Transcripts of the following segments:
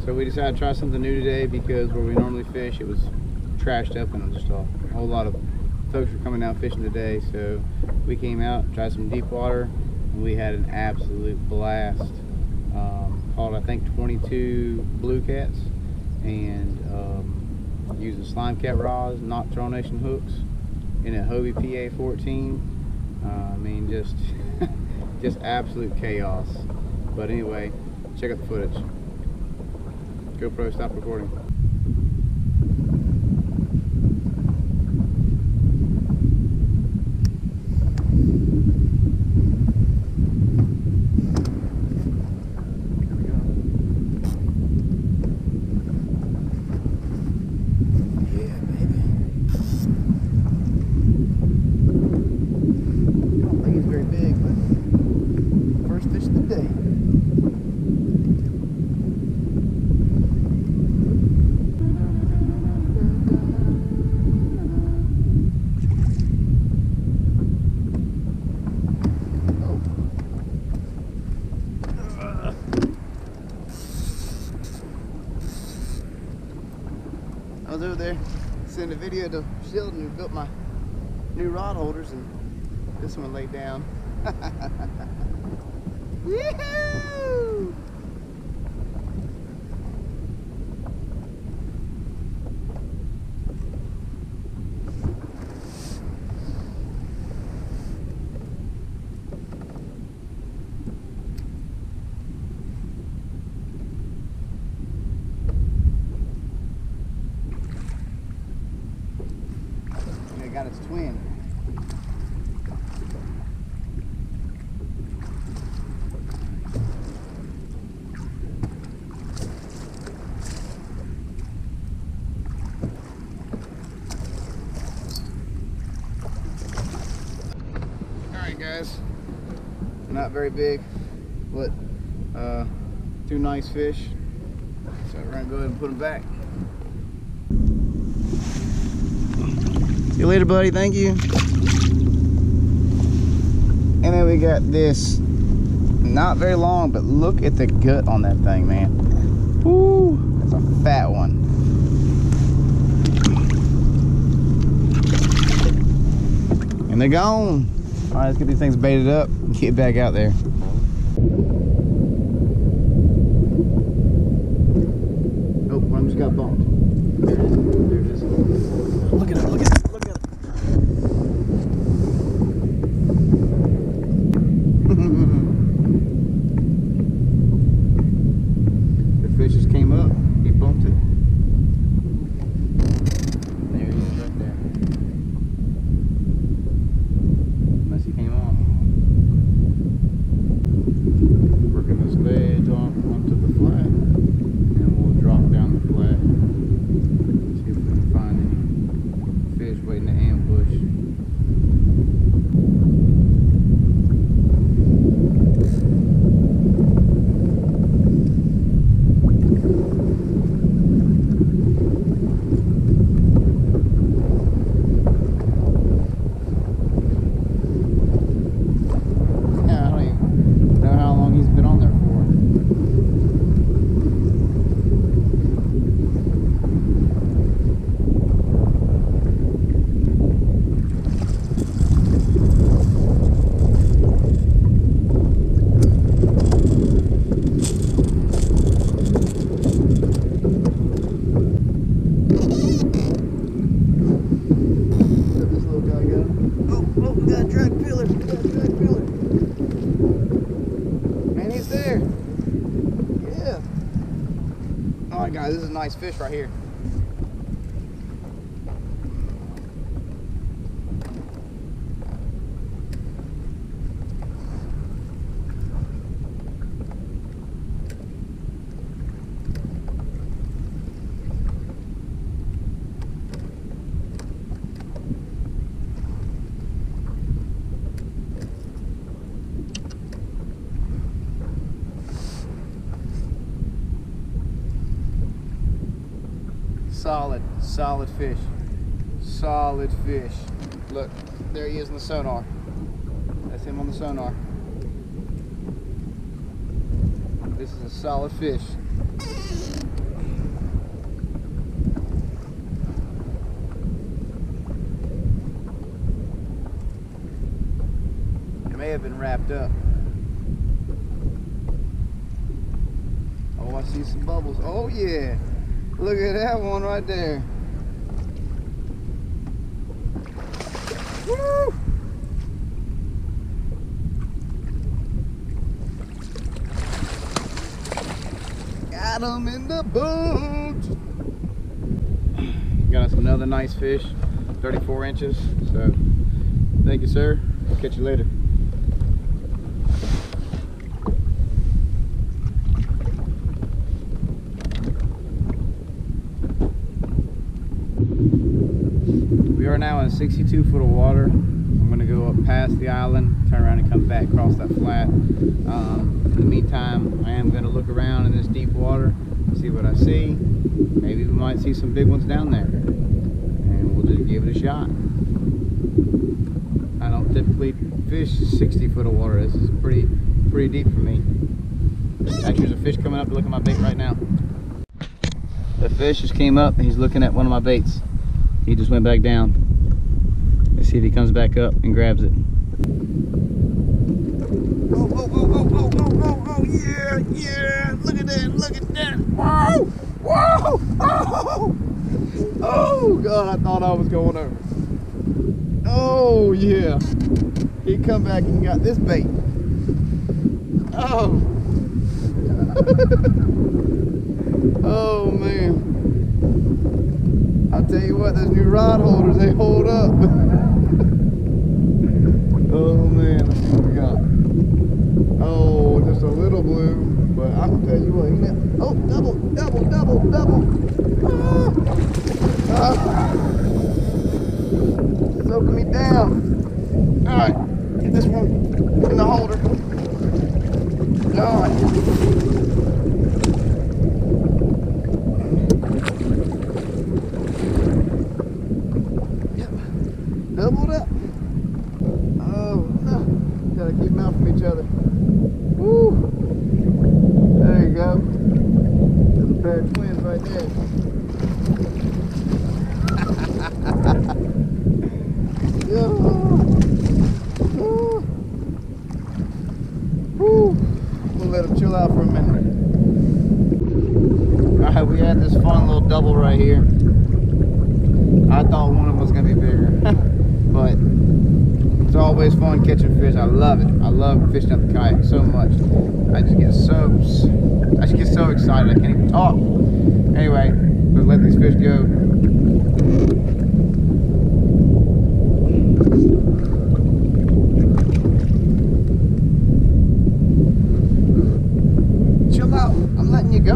So we decided to try something new today because where we normally fish, it was trashed up and just a whole lot of folks were coming out fishing today. So we came out, tried some deep water, and we had an absolute blast. Caught I think 22 blue cats, and using SlimeCat rods, Nocturnal hooks, in a Hobie PA 14. I mean, just absolute chaos. But anyway, check out the footage. GoPro, stop recording. I was over there sending a video to Sheldon who built my new rod holders, and this one laid down. Woohoo! Got its twin. Alright guys, not very big, but two nice fish, so we're gonna go ahead and put them back. See you later, buddy. Thank you. And then we got this, not very long, but look at the gut on that thing, man. Woo, that's a fat one. And they're gone. All right, let's get these things baited up and get back out there. Oh, one just got bumped. There it is. There it is. Look at it. Look at it. The fish just came up, he bumped it. There he is right there. Unless he came off. Working this ledge onto the flat, and we'll drop down the flat. See if we can find any fish waiting to ambush. Alright guys, this is a nice fish right here. Solid fish. Solid fish. Look, there he is in the sonar. That's him on the sonar. This is a solid fish. may have been wrapped up. Oh, I see some bubbles. Oh yeah, look at that one right there. Woo! Got him in the boat. Got us another nice fish, 34 inches. So thank you, sir. I'll catch you later. We are now in 62 foot of water. I'm going to go up past the island, turn around and come back across that flat. In the meantime, I am going to look around in this deep water, see what I see. Maybe we might see some big ones down there, and we'll just give it a shot. I don't typically fish 60 foot of water. This is pretty deep for me. Actually, there's a fish coming up to look at my bait right now. The fish just came up and he's looking at one of my baits. He just went back down. Let's see if he comes back up and grabs it. Oh, oh, oh, oh, oh, oh, oh, oh, yeah, yeah. Look at that, look at that. Whoa, whoa, oh, oh, God, I thought I was going over. Oh, yeah. He come back and got this bait. Oh. Oh, man. I'll tell you what, those new rod holders, they hold up. Oh man, let's see what we got. Oh, just a little blue, but I'm gonna tell you what, oh, double, double, double, double. Ah. Ah. Soaking me down. All right, get this one in the holder. All right. Doubled up. Oh no, gotta keep them out from each other. Woo! There you go. There's a pair of twins right there. Woo! We'll let them chill out for a minute. Alright, we had this fun little double right here. I thought one of them was gonna be bigger. But it's always fun catching fish. I love it. I love fishing up the kayak so much. I just get so excited I can't even talk. Anyway, let's let these fish go. Chill out. I'm letting you go.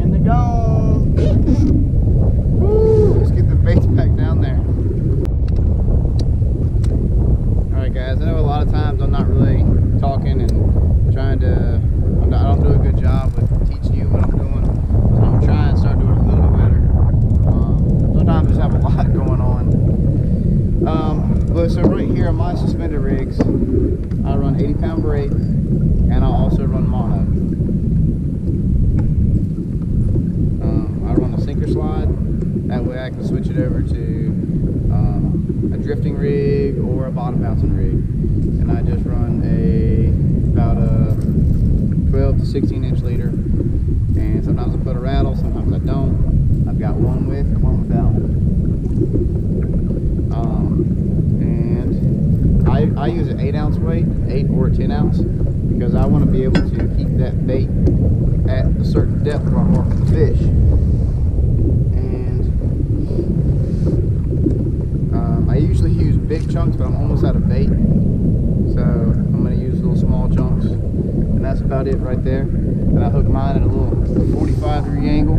And they're gone. Back down there. Alright guys, I know a lot of times I'm not really talking and trying to, I don't do a good job with teaching you what I'm doing, so I'm trying to start doing it a little bit better. Sometimes I just have a lot going on. But so right here on my suspended rigs, I run 80-pound braid and I also run mono. I run a sinker slide. That way I can switch it over to a drifting rig or a bottom bouncing rig. And I just run about a 12 to 16 inch leader. And sometimes I put a rattle, sometimes I don't. I've got one with and one without. And I use an 8-ounce weight, 8 or a 10-ounce, because I want to be able to keep that bait at a certain depth where I'm working the fish. I usually use big chunks, but I'm almost out of bait, so I'm going to use little small chunks, and that's about it right there. And I hook mine at a little 45-degree angle.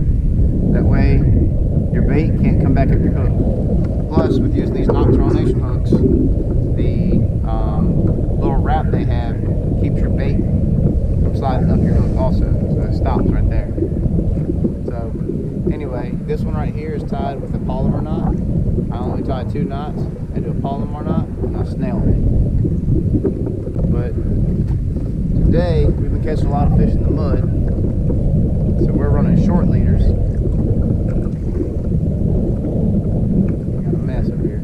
That way your bait can't come back up your hook. Plus, with using these Nocturnal hooks, the little wrap they have keeps your bait from sliding up your hook also, so it stops right there. So anyway, this one right here is tied with a polymer knot. I only tie 2 knots. I do a polymer knot and I snail it. But today we've been catching a lot of fish in the mud, so we're running short leaders. Got a mess over here.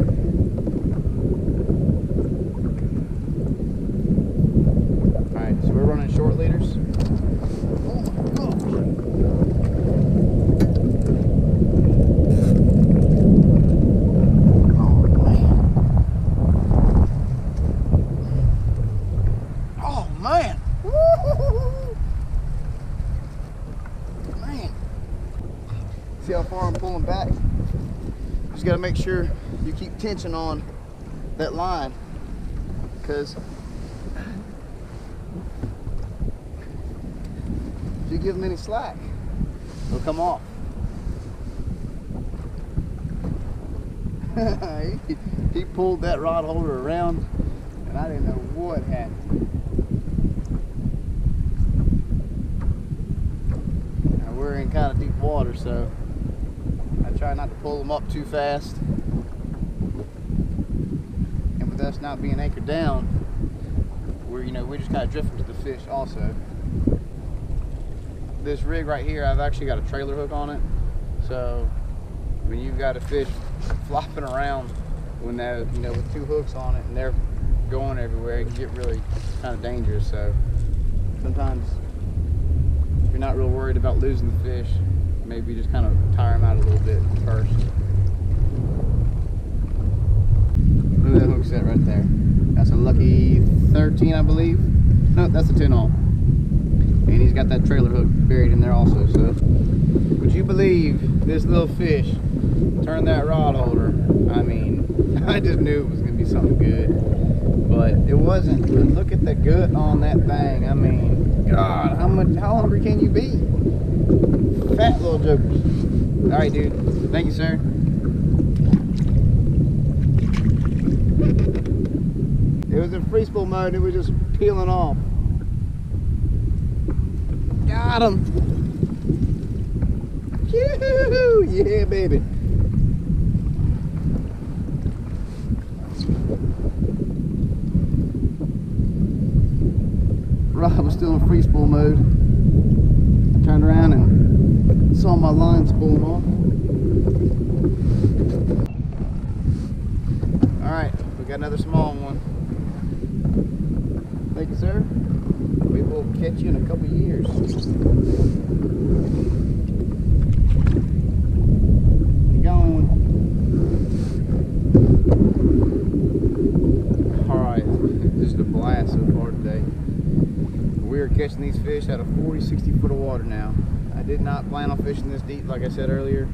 far and pulling back. Just got to make sure you keep tension on that line, because if you give them any slack, they'll come off. He pulled that rod holder around and I didn't know what happened. Now we're in kind of deep water, so I try not to pull them up too fast. And with us not being anchored down, we're just kind of drifting to the fish also. This rig right here, I've actually got a trailer hook on it, so when you've got a fish flopping around when they're, with 2 hooks on it and they're going everywhere, it can get really kind of dangerous. So sometimes if you're not real worried about losing the fish, maybe just kind of tire them out a little bit first. Look at that hook set right there. That's a lucky 13, I believe. No, that's a 10 all. And he's got that trailer hook buried in there also. So would you believe this little fish turned that rod holder? I mean, I just knew it was going to be something good, but it wasn't. But look at the gut on that thing. I mean, God, how hungry can you be? Fat little jokers. All right, dude. Thank you, sir. It was in free spool mode. It was just peeling off. Got him. Yeah, baby. Rod was still in free spool mode. I turned around and saw my line spooling off. Alright, we got another small one. Thank you, sir. We will catch you in a couple years. Keep going. Alright, just a blast so far today. We are catching these fish out of 40-60 foot of water now. I did not plan on fishing this deep, like I said earlier.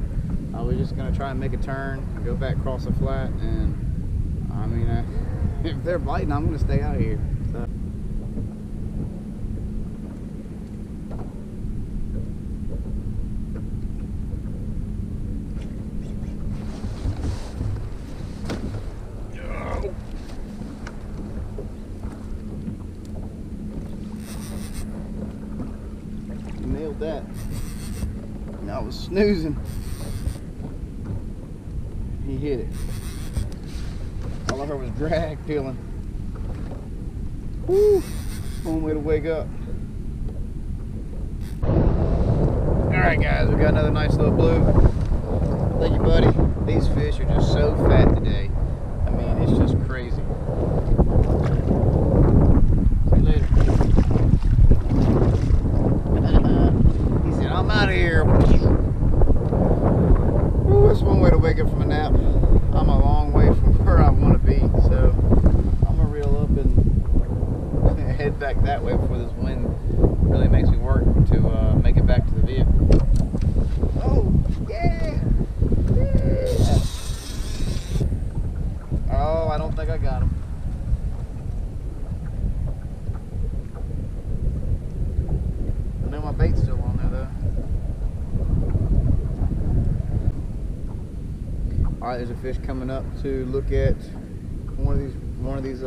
I was just going to try and make a turn and go back across the flat, and I mean, if they're biting, I'm going to stay out of here. So. Nailed that. And I was snoozing. He hit it. All I heard was drag peeling. Woo! One way to wake up. Alright guys, we got another nice little blue. Thank you, buddy. These fish are just so fat today. I mean, it's just crazy. See you later. He said, I'm out of here. Ooh, that's one way to wake up from a nap. I'm a long way from where I want to be, so I'm gonna reel up and head back that way before this wind really makes me work to make it back to the vehicle. Oh, yeah! Yeah! Oh, I don't think I got him. I know my bait's still on there though. All right, there's a fish coming up to look at one of these.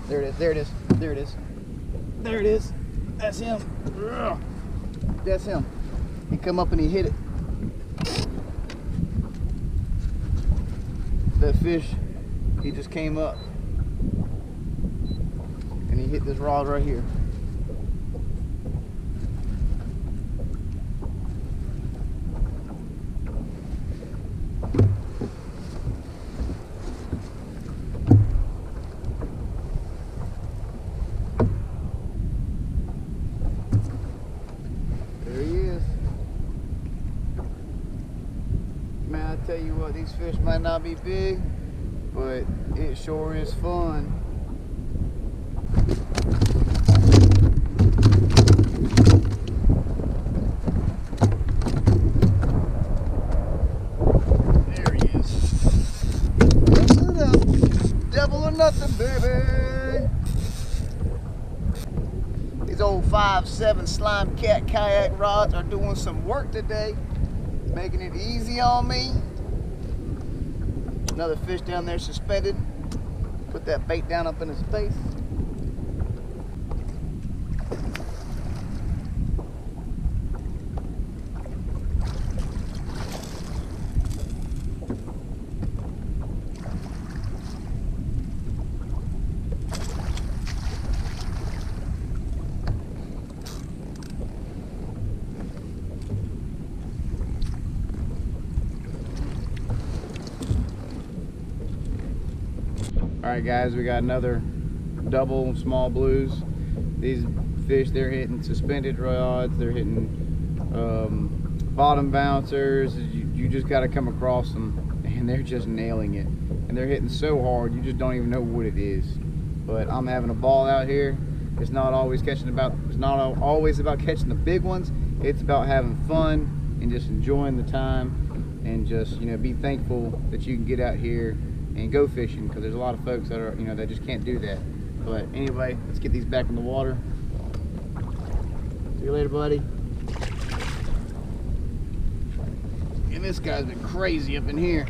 There it is. There it is. There it is. There it is. That's him. Ugh. That's him. He come up and he hit it. That fish, he just came up and he hit this rod right here. Man, I tell you what, these fish might not be big, but it sure is fun. These old 5.7 SlimeCat kayak rods are doing some work today, making it easy on me. Another fish down there suspended. Put that bait down up in his face. Alright guys, we got another double small blues. These fish, they're hitting suspended rods, they're hitting bottom bouncers. You just got to come across them and they're just nailing it. And they're hitting so hard, you just don't even know what it is. But I'm having a ball out here. It's not always always about catching the big ones. It's about having fun and just enjoying the time and just, you know, be thankful that you can get out here and go fishing, because there's a lot of folks that are, you know, that just can't do that. But anyway, let's get these back in the water. See you later, buddy. And this guy's been crazy up in here.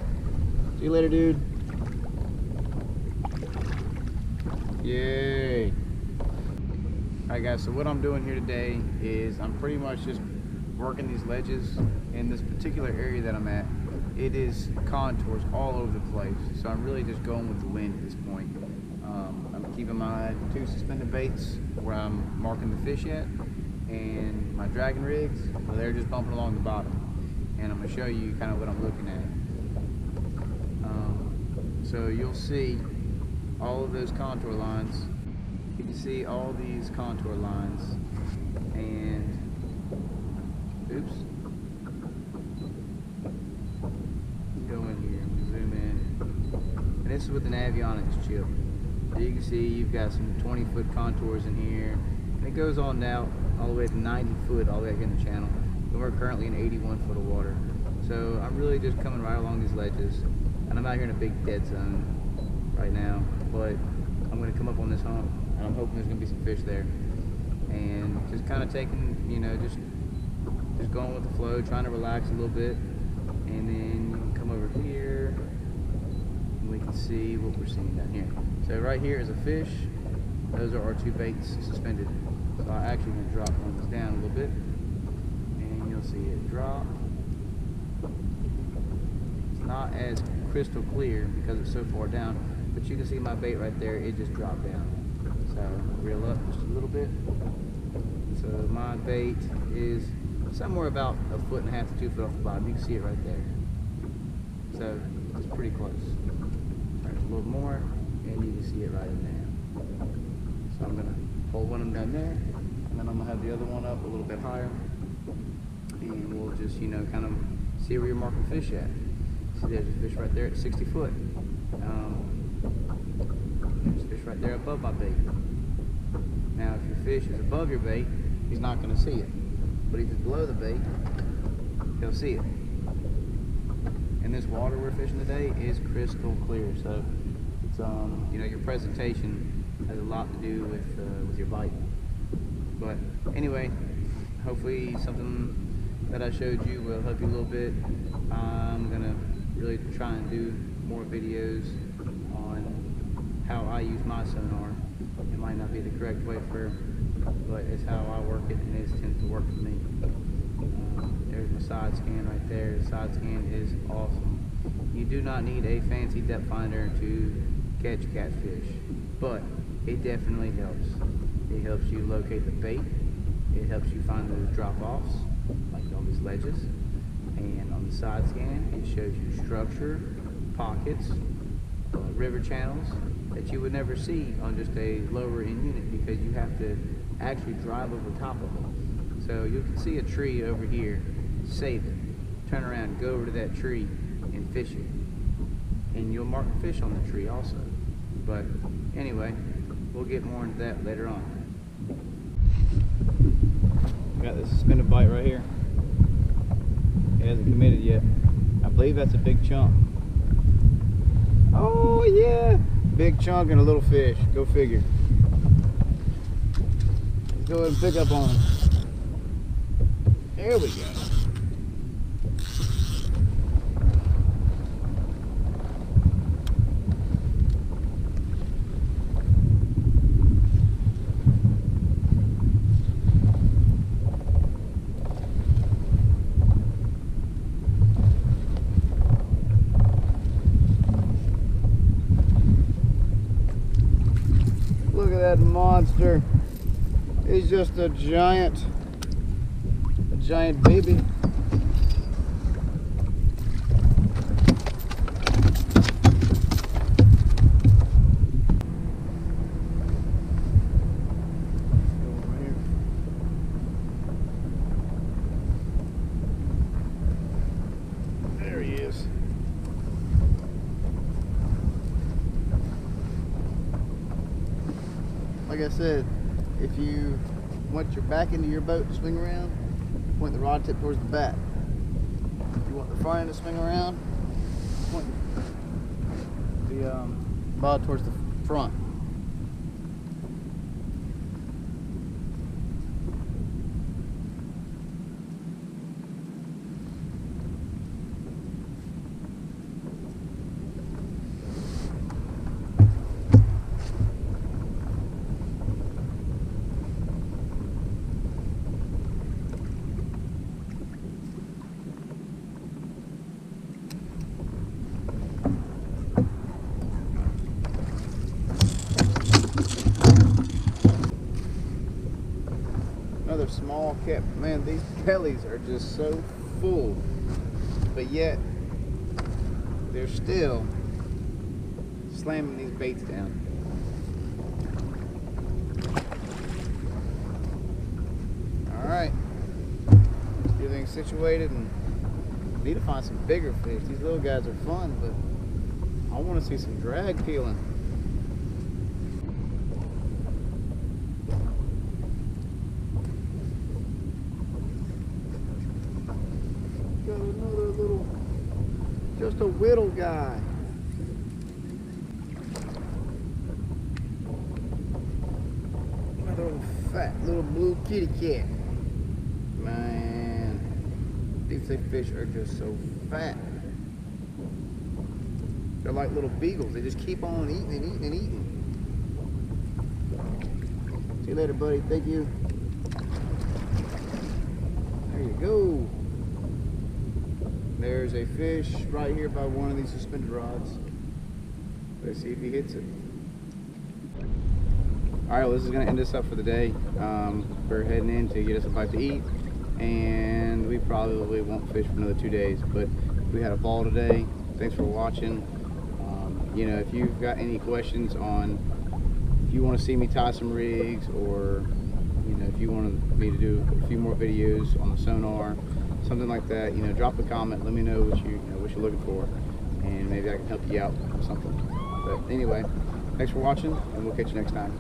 See you later, dude. Yay. Alright guys, so what I'm doing here today is I'm pretty much just working these ledges in this particular area that I'm at. It is contours all over the place, so I'm really just going with the wind at this point. I'm keeping my 2 suspended baits where I'm marking the fish at, and my dragging rigs, well, they're just bumping along the bottom. And I'm going to show you kind of what I'm looking at. So you'll see all of those contour lines. You can see all these contour lines, and oops. Go in here and zoom in, and this is with an avionics chip. So you can see you've got some 20-foot contours in here, and it goes on now all the way to 90 foot all the way back in the channel, and we're currently in 81 foot of water. So I'm really just coming right along these ledges, and I'm out here in a big dead zone right now, but I'm going to come up on this hump, and I'm hoping there's going to be some fish there, and just kind of taking, you know, just going with the flow, trying to relax a little bit. And then you can come over here and we can see what we're seeing down here. So right here is a fish. Those are our 2 baits suspended. So I'm actually going to drop one of these down a little bit, and you'll see it drop. It's not as crystal clear because it's so far down, but you can see my bait right there, it just dropped down. So reel up just a little bit. So my bait is somewhere about 1.5 to 2 foot off the bottom. You can see it right there. So it's pretty close. There's a little more, and you can see it right in there. So I'm gonna hold one of them down there, and then I'm gonna have the other one up a little bit higher, and we'll just, you know, kind of see where you're marking fish at. See, there's a fish right there at 60 foot. There's a fish right there above my bait. Now, if your fish is above your bait, he's not gonna see it. But if it's below the bait, he'll see it. And this water we're fishing today is crystal clear. So it's you know, your presentation has a lot to do with your bite. But anyway, hopefully something that I showed you will help you a little bit. I'm gonna really try and do more videos on how I use my sonar. It might not be the correct way but it's how I work it, and it tends to work for me. There's my side scan right there. The side scan is awesome. You do not need a fancy depth finder to catch catfish, but it definitely helps. It helps you locate the bait. It helps you find those drop-offs, like on these ledges. And on the side scan, it shows you structure, pockets, river channels that you would never see on just a lower end unit, because you have to actually drive over top of them. So you can see a tree over here, save it, turn around, go over to that tree and fish it, and you'll mark fish on the tree also. But anyway, we'll get more into that later on. Got this suspended bite right here. It hasn't committed yet. I believe that's a big chunk. Oh yeah, big chunk and a little fish. Go figure. Go ahead and pick up on him. There we go. Look at that monster. He's just a giant baby. There he is. Like I said, if you want your back into your boat to swing around, point the rod tip towards the back. If you want the front end to swing around, point the rod towards the front. Another small cat. Man, these bellies are just so full, but yet they're still slamming these baits down. All right, everything's situated, and need to find some bigger fish. These little guys are fun, but I want to see some drag peeling. Got another little, just a whittle guy. Another little fat little blue kitty cat. Man, these fish are just so fat. They're like little beagles. They just keep on eating and eating and eating. See you later, buddy. Thank you. There you go. There's a fish right here by one of these suspended rods. Let's see if he hits it. All right, well, this is gonna end us up for the day. We're heading in to get us a bite to eat, and we probably won't fish for another 2 days, but we had a ball today. Thanks for watching. You know, if you've got any questions on, if you want to see me tie some rigs, or you know, if you want me to do a few more videos on the sonar, something like that, you know, drop a comment. Let me know what what you're looking for, and maybe I can help you out with something. But anyway, thanks for watching, and we'll catch you next time.